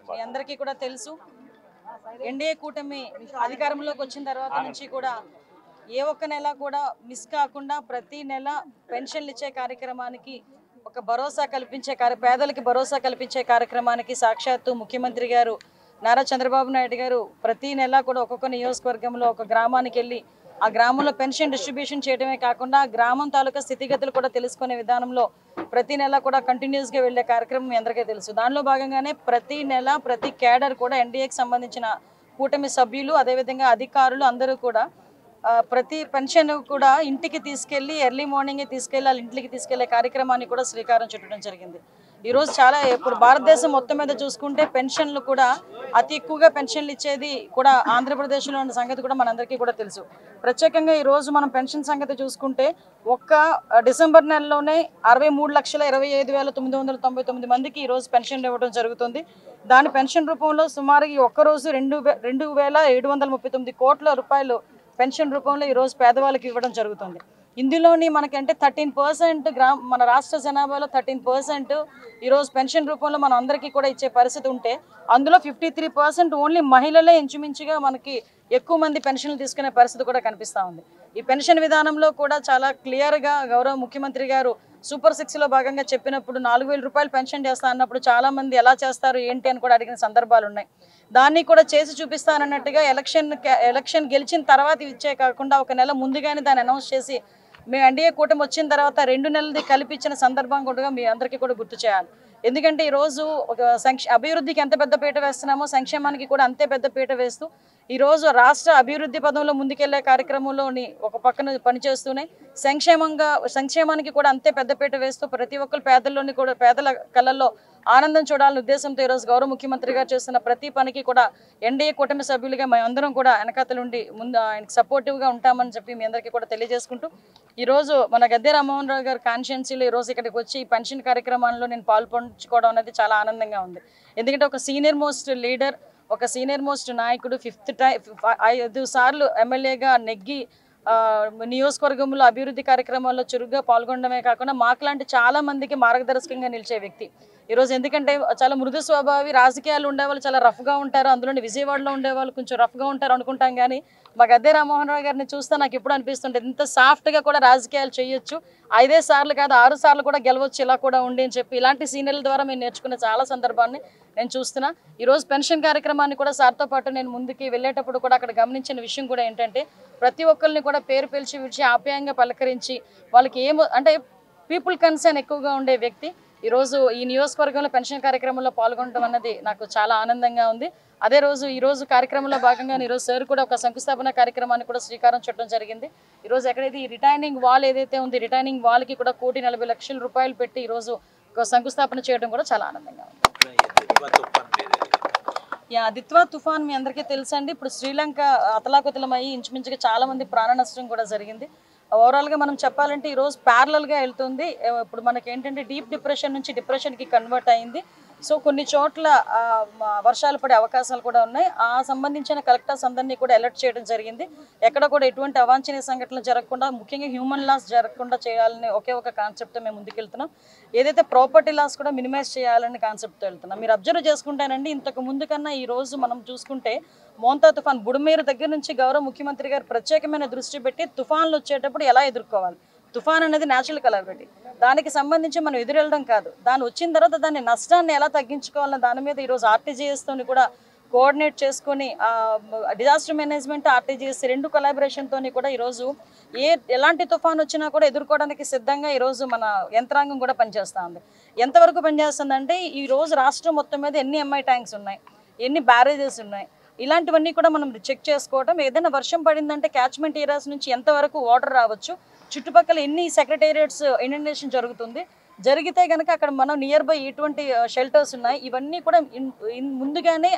మీ అందరికీ కూడా తెలుసు ఎన్డీఏ కూటమి అధికారంలోకి వచ్చిన తర్వాత నుంచి కూడా ఏ ఒక్క నెల కూడా మిస్ కాకుండా ప్రతి నెల పెన్షన్లు ఇచ్చే కార్యక్రమానికి ఒక భరోసా కల్పించే పేదలకి భరోసా కల్పించే కార్యక్రమానికి సాక్షాత్తు ముఖ్యమంత్రి గారు నారా చంద్రబాబు నాయుడు గారు ప్రతి నెల కూడా ఒక్కొక్క నియోజకవర్గంలో ఒక గ్రామానికి వెళ్ళి ఆ గ్రామంలో పెన్షన్ డిస్ట్రిబ్యూషన్ చేయడమే కాకుండా గ్రామం తాలూకా స్థితిగతులు కూడా తెలుసుకునే విధానంలో ప్రతి నెల కూడా కంటిన్యూస్గా వెళ్ళే కార్యక్రమం మీ అందరికీ తెలుసు. దానిలో భాగంగానే ప్రతి నెల ప్రతి క్యాడర్ కూడా ఎన్డీఏకి సంబంధించిన కూటమి సభ్యులు అదేవిధంగా అధికారులు అందరూ కూడా ప్రతి పెన్షన్ కూడా ఇంటికి తీసుకెళ్లి ఎర్లీ మార్నింగే తీసుకెళ్లి వాళ్ళ ఇంటికి తీసుకెళ్లే కార్యక్రమాన్ని కూడా శ్రీకారం చుట్టడం జరిగింది. ఈరోజు చాలా ఇప్పుడు భారతదేశం మొత్తం మీద చూసుకుంటే పెన్షన్లు కూడా అతి ఎక్కువగా పెన్షన్లు ఇచ్చేది కూడా ఆంధ్రప్రదేశ్లో ఉన్న సంగతి కూడా మనందరికీ కూడా తెలుసు. ప్రత్యేకంగా ఈరోజు మనం పెన్షన్ సంగతి చూసుకుంటే ఒక్క డిసెంబర్ నెలలోనే 63,25,999 మందికి ఈరోజు పెన్షన్లు ఇవ్వడం జరుగుతుంది. దాని పెన్షన్ రూపంలో సుమారు ఈ ఒక్కరోజు 2,739 కోట్ల రూపాయలు పెన్షన్ రూపంలో ఈరోజు పేదవాళ్ళకి ఇవ్వడం జరుగుతుంది. ఇందులోని మనకంటే 13% మన రాష్ట్ర జనాభాలో 13% ఈరోజు పెన్షన్ రూపంలో మనం అందరికీ కూడా ఇచ్చే పరిస్థితి ఉంటే అందులో 53% ఓన్లీ మహిళలే ఇంచుమించుగా మనకి ఎక్కువ మంది పెన్షన్లు తీసుకునే పరిస్థితి కూడా కనిపిస్తూ ఉంది. ఈ పెన్షన్ విధానంలో కూడా చాలా క్లియర్గా గౌరవ ముఖ్యమంత్రి గారు సూపర్ 6లో భాగంగా చెప్పినప్పుడు 4,000 రూపాయలు పెన్షన్ చేస్తా అన్నప్పుడు చాలామంది ఎలా చేస్తారు ఏంటి అని కూడా అడిగిన సందర్భాలు ఉన్నాయి. దాన్ని కూడా చేసి చూపిస్తానన్నట్టుగా ఎలక్షన్ గెలిచిన తర్వాత ఇచ్చే కాకుండా ఒక నెల ముందుగానే దాన్ని అనౌన్స్ చేసి మేము ఎన్డీఏ కూటమి వచ్చిన తర్వాత 2 నెలలది కలిపించిన సందర్భం కూడా మీ అందరికీ కూడా గుర్తు చేయాలి. ఎందుకంటే ఈరోజు ఒక అభివృద్ధికి ఎంత పెద్ద పీట వేస్తున్నామో సంక్షేమానికి కూడా అంతే పెద్ద పీట వేస్తూ ఈరోజు రాష్ట్ర అభివృద్ధి పదంలో ముందుకెళ్లే కార్యక్రమంలోని ఒక పక్కన పనిచేస్తూనే సంక్షేమానికి కూడా అంతే పెద్దపీట వేస్తూ ప్రతి ఒక్కరు పేదల కళ్ళల్లో ఆనందం చూడాలనే ఉద్దేశంతో ఈరోజు గౌరవ ముఖ్యమంత్రి గారు చేస్తున్న ప్రతి పనికి కూడా ఎన్డీఏ కూటమి సభ్యులుగా మేమందరం కూడా వెనకాతలుండి ముందు ఆయనకు సపోర్టివ్గా ఉంటామని చెప్పి మీ అందరికీ కూడా తెలియజేసుకుంటూ ఈరోజు మన గద్దె రామ్మోహన్ రావు గారు కాన్స్టిట్యున్సీలో ఈరోజు ఇక్కడికి వచ్చి ఈ పెన్షన్ కార్యక్రమాల్లో నేను పాల్పంచుకోవడం అనేది చాలా ఆనందంగా ఉంది. ఎందుకంటే ఒక సీనియర్ మోస్ట్ లీడర్, ఒక సీనియర్ మోస్ట్ నాయకుడు 5 సార్లు ఎమ్మెల్యేగా నెగ్గి నియోజకవర్గంలో అభివృద్ధి కార్యక్రమాల్లో చురుగ్గా పాల్గొనడమే కాకుండా మాకులాంటి చాలా మందికి మార్గదర్శకంగా నిలిచే వ్యక్తి ఈరోజు. ఎందుకంటే చాలా మృదు స్వభావి, రాజకీయాలు ఉండేవాళ్ళు చాలా రఫ్గా ఉంటారు, అందులోని విజయవాడలో ఉండేవాళ్ళు కొంచెం రఫ్గా ఉంటారు అనుకుంటాం. కానీ మా గద్దె రామ్మోహన్ రావు గారిని చూస్తే నాకు ఎప్పుడు అనిపిస్తుంటుంది ఇంత సాఫ్ట్గా కూడా రాజకీయాలు చేయొచ్చు, 5 సార్లు కాదు 6 సార్లు కూడా గెలవచ్చు ఇలా కూడా ఉండి అని చెప్పి ఇలాంటి సీనియర్ల ద్వారా మేము నేర్చుకునే చాలా సందర్భాన్ని నేను చూస్తున్నా. ఈరోజు పెన్షన్ కార్యక్రమాన్ని కూడా సార్తో పాటు నేను ముందుకి వెళ్ళేటప్పుడు కూడా అక్కడ గమనించిన విషయం కూడా ఏంటంటే ప్రతి ఒక్కరిని కూడా పేరు పిలిచి విడిచి ఆప్యాయంగా పలకరించి వాళ్ళకి అంటే పీపుల్ కన్సర్న్ ఎక్కువగా ఉండే వ్యక్తి ఈరోజు ఈ నియోజకవర్గంలో పెన్షన్ కార్యక్రమంలో పాల్గొనడం అన్నది నాకు చాలా ఆనందంగా ఉంది. అదే రోజు ఈరోజు కార్యక్రమంలో భాగంగా ఈరోజు సార్ కూడా ఒక శంకుస్థాపన కార్యక్రమాన్ని కూడా శ్రీకారం చుట్టడం జరిగింది. ఈరోజు ఎక్కడైతే ఈ రిటైనింగ్ వాల్ ఏదైతే ఉంది రిటైనింగ్ వాల్కి కూడా 1,40,00,000 రూపాయలు పెట్టి ఈరోజు ఒక శంకుస్థాపన చేయడం కూడా చాలా ఆనందంగా ఉంది. దిత్వా తుఫాన్ మీ అందరికీ తెలుసండి. ఇప్పుడు శ్రీలంక అతలాకుతలమయ్యి ఇంచుమించుగా చాలా మంది ప్రాణ నష్టం కూడా జరిగింది. ఓవరాల్గా మనం చెప్పాలంటే ఈరోజు ప్యారలల్గా వెళ్తుంది. ఇప్పుడు మనకి ఏంటంటే డీప్ డిప్రెషన్ నుంచి డిప్రెషన్కి కన్వర్ట్ అయింది. సో కొన్ని చోట్ల వర్షాలు పడే అవకాశాలు కూడా ఉన్నాయి. ఆ సంబంధించిన కలెక్టర్స్ అందరినీ కూడా అలర్ట్ చేయడం జరిగింది. ఎక్కడ కూడా ఎటువంటి అవాంఛనీయ సంఘటనలు జరగకుండా ముఖ్యంగా హ్యూమన్ లాస్ జరగకుండా చేయాలని ఒకే ఒక కాన్సెప్ట్తో మేము ముందుకెళ్తున్నాం. ఏదైతే ప్రాపర్టీ లాస్ కూడా మినిమైజ్ చేయాలని కాన్సెప్ట్తో వెళ్తున్నాం. మీరు అబ్జర్వ్ చేసుకుంటానండి ఇంతకు ముందు కన్నా ఈ రోజు మనం చూసుకుంటే మోంతా తుఫాన్ బుడమేరు దగ్గర నుంచి గౌరవ ముఖ్యమంత్రి గారు ప్రత్యేకమైన దృష్టి పెట్టి తుఫాన్లు వచ్చేటప్పుడు ఎలా ఎదుర్కోవాలి, తుఫాన్ అనేది న్యాచురల్ కలామిటీ, దానికి సంబంధించి మనం ఎదురెళ్ళడం కాదు, దాని వచ్చిన తర్వాత దాని నష్టాన్ని ఎలా తగ్గించుకోవాలన్న దాని మీద ఈరోజు ఆర్టీజీఎస్తోని కూడా కోఆర్డినేట్ చేసుకొని డిజాస్టర్ మేనేజ్మెంట్ ఆర్టీజీఎస్ 2 కొలాబరేషన్తోని కూడా ఈరోజు ఎలాంటి తుఫాన్ వచ్చినా కూడా ఎదుర్కోవడానికి సిద్ధంగా ఈరోజు మన యంత్రాంగం కూడా పనిచేస్తూ ఉంది. ఎంతవరకు పనిచేస్తుందంటే ఈరోజు రాష్ట్రం మొత్తం మీద ఎన్ని ఎంఐ ట్యాంక్స్ ఉన్నాయి, ఎన్ని బ్యారేజెస్ ఉన్నాయి, ఇలాంటివన్నీ కూడా మనం చెక్ చేసుకోవడం. ఏదైనా వర్షం పడిందంటే క్యాచ్మెంట్ ఏరియాస్ నుంచి ఎంతవరకు వాటర్ రావచ్చు, చుట్టుపక్కల ఎన్ని సెక్రటేరియట్స్ ఇనండేషన్ జరిగితే కనుక అక్కడ మనం నియర్ బై ఎటువంటి షెల్టర్స్ ఉన్నాయి, ఇవన్నీ కూడా ముందుగానే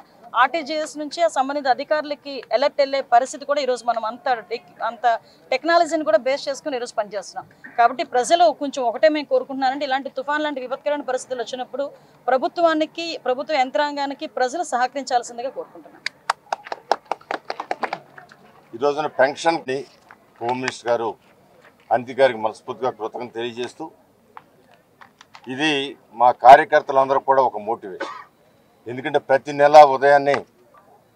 ఆర్టీజీఎస్ నుంచి ఆ సంబంధిత అధికారులకి అలర్ట్ వెళ్ళే పరిస్థితి కూడా ఈరోజు మనం అంత టెక్నాలజీని కూడా బేస్ చేసుకుని ఈరోజు పనిచేస్తున్నాం. కాబట్టి ప్రజలు కొంచెం ఒకటే మేము కోరుకుంటున్నానంటే ఇలాంటి తుఫాన్ లాంటి విపత్కరమైన పరిస్థితులు వచ్చినప్పుడు ప్రభుత్వ యంత్రాంగానికి ప్రజలు సహకరించాల్సిందిగా కోరుకుంటున్నాం. ఈ రోజున పెన్షన్ని హోమ్ మినిస్టర్ గారు అనిత గారికి మనస్ఫూర్తిగా కృతజ్ఞత తెలియజేస్తూ ఇది మా కార్యకర్తలందరూ కూడా ఒక మోటివేషన్. ఎందుకంటే ప్రతి నెల ఉదయాన్నే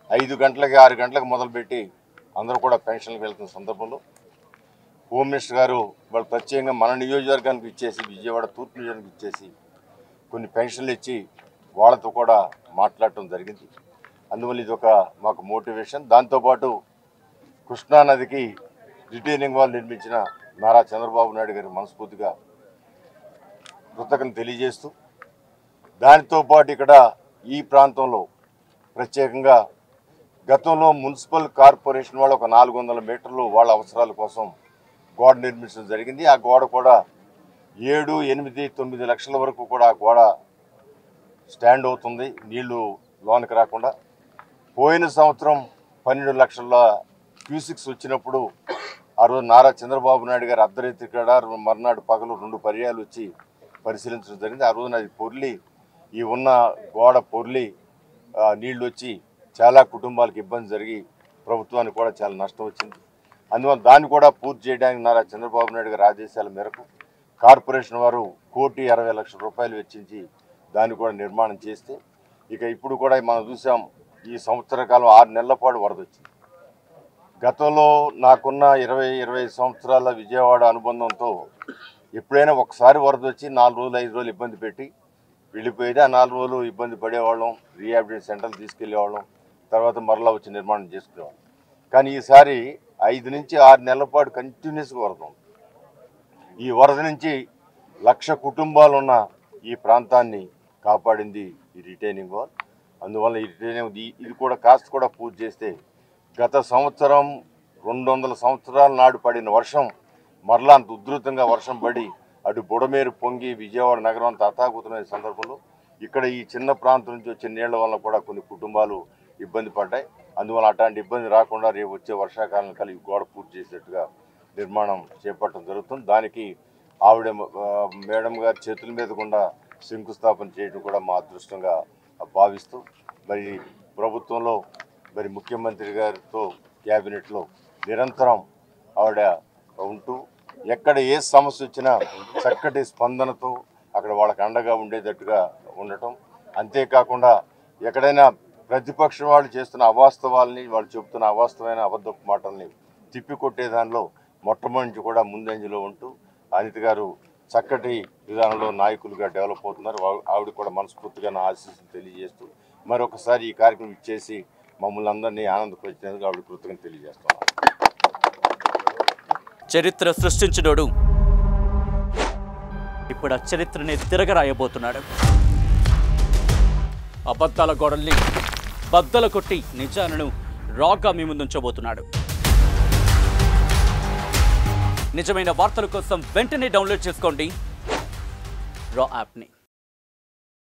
5 గంటలకి 6 గంటలకు మొదలుపెట్టి అందరూ కూడా పెన్షన్కి వెళ్తున్న సందర్భంలో హోమ్ మినిస్టర్ గారు వాళ్ళు ప్రత్యేకంగా మన నియోజకవర్గానికి ఇచ్చేసి, విజయవాడ తూర్పు నియోజకవర్గానికి ఇచ్చేసి కొన్ని పెన్షన్లు ఇచ్చి వాళ్ళతో కూడా మాట్లాడటం జరిగింది. అందువల్ల ఇది ఒక మాకు మోటివేషన్. దాంతోపాటు కృష్ణానదికి రిటైనింగ్ వాల్ నిర్మించిన నారా చంద్రబాబు నాయుడు గారి మనస్ఫూర్తిగా కృతజ్ఞతలు తెలియజేస్తూ, దానితో పాటు ఇక్కడ ఈ ప్రాంతంలో ప్రత్యేకంగా గతంలో మున్సిపల్ కార్పొరేషన్ వాళ్ళు ఒక 400 మీటర్లు వాళ్ళ అవసరాల కోసం గోడ నిర్మించడం జరిగింది. ఆ గోడ కూడా 7, 8, 9 లక్షల వరకు కూడా ఆ గోడ స్టాండ్ అవుతుంది, నీళ్లు లోనికి రాకుండా. పోయిన సంవత్సరం 12 లక్షల క్యూసిక్స్ వచ్చినప్పుడు ఆ రోజు నారా చంద్రబాబు నాయుడు గారు అర్ధరాత్రి కూడా మర్నాడు పగలు 2 పర్యాలు వచ్చి పరిశీలించడం జరిగింది. ఆ రోజున అది పొర్లి, ఈ ఉన్న గోడ పొర్లి నీళ్లు వచ్చి చాలా కుటుంబాలకు ఇబ్బంది జరిగి ప్రభుత్వానికి కూడా చాలా నష్టం వచ్చింది. అందువల్ల దాన్ని కూడా పూర్తి చేయడానికి నారా చంద్రబాబు నాయుడు గారి ఆదేశాల మేరకు కార్పొరేషన్ వారు 1,60,00,000 రూపాయలు వెచ్చించి దాన్ని కూడా నిర్మాణం చేస్తే, ఇక ఇప్పుడు కూడా మనం చూసాం ఈ సంవత్సర కాలం 6 నెలల పాటు వరద వచ్చింది. గతంలో నాకున్న 20-25 సంవత్సరాల విజయవాడ అనుబంధంతో ఎప్పుడైనా ఒకసారి వరద వచ్చి 4 రోజులు 5 రోజులు ఇబ్బంది పెట్టి వెళ్ళిపోయేది. ఆ 4 రోజులు ఇబ్బంది పడేవాళ్ళం, రీహాబిలిటేషన్ సెంటర్లు తీసుకెళ్లేవాళ్ళం, తర్వాత మరలా వచ్చి నిర్మాణం చేసుకునేవాళ్ళం. కానీ ఈసారి 5 నుంచి 6 నెలల పాటు కంటిన్యూస్గా వరద ఉంది. ఈ వరద నుంచి 1,00,000 కుటుంబాలు ఉన్న ఈ ప్రాంతాన్ని కాపాడింది ఈ రిటైనింగ్ వాల్. అందువల్ల ఈ రిటైనింగ్ ఇది కూడా కాస్త కూడా పూర్తి చేస్తే గత సంవత్సరం 200 సంవత్సరాల నాడు పడిన వర్షం మరలా అంత ఉధృతంగా వర్షం పడి అటు బుడమేరు పొంగి విజయవాడ నగరం అంతా అతాకుతమైన సందర్భంలో ఇక్కడ ఈ చిన్న ప్రాంతం నుంచి వచ్చే నీళ్ల వల్ల కూడా కొన్ని కుటుంబాలు ఇబ్బంది పడ్డాయి. అందువల్ల అట్లాంటి ఇబ్బంది రాకుండా రేపు వచ్చే వర్షాకాలం కలిగి గోడ పూర్తి చేసేట్టుగా నిర్మాణం చేపట్టడం జరుగుతుంది. దానికి ఆవిడ మేడం గారి చేతుల మీద కూడా శంకుస్థాపన చేయడం కూడా మా అదృష్టంగా భావిస్తూ, మరి ప్రభుత్వంలో మరి ముఖ్యమంత్రి గారితో క్యాబినెట్లో నిరంతరం ఆవిడ ఉంటూ ఎక్కడ ఏ సమస్య వచ్చినా చక్కటి స్పందనతో అక్కడ వాళ్ళకి అండగా ఉండేటట్టుగా ఉండటం. అంతేకాకుండా ఎక్కడైనా ప్రతిపక్షం వాళ్ళు చేస్తున్న అవాస్తవాల్ని, వాళ్ళు చెబుతున్న అవాస్తవమైన అబద్ధపు మాటల్ని తిప్పికొట్టే దానిలో మొట్టమొదటి కూడా ముందంజలో ఉంటూ అనిత గారు చక్కటి విధానంలో నాయకులుగా డెవలప్ అవుతున్నారు. ఆవిడ కూడా మనస్ఫూర్తిగా నా ఆశీస్సులు తెలియజేస్తూ మరొకసారి ఈ కార్యక్రమం ఇచ్చేసి మమ్మల్ని అందరినీ ఆనందపరిచినందుకు ఆవిడ కృతజ్ఞతలు తెలియజేస్తున్నాను. చరిత్ర సృష్టించినోడు ఇప్పుడు ఆ చరిత్రని తిరగరాయబోతున్నాడు. అబద్ధాల గోడల్ని బద్దలు కొట్టి నిజాలను రాగా మీ ముందుంచబోతున్నాడు. నిజమైన వార్తల కోసం వెంటనే డౌన్లోడ్ చేసుకోండి రా యాప్ని.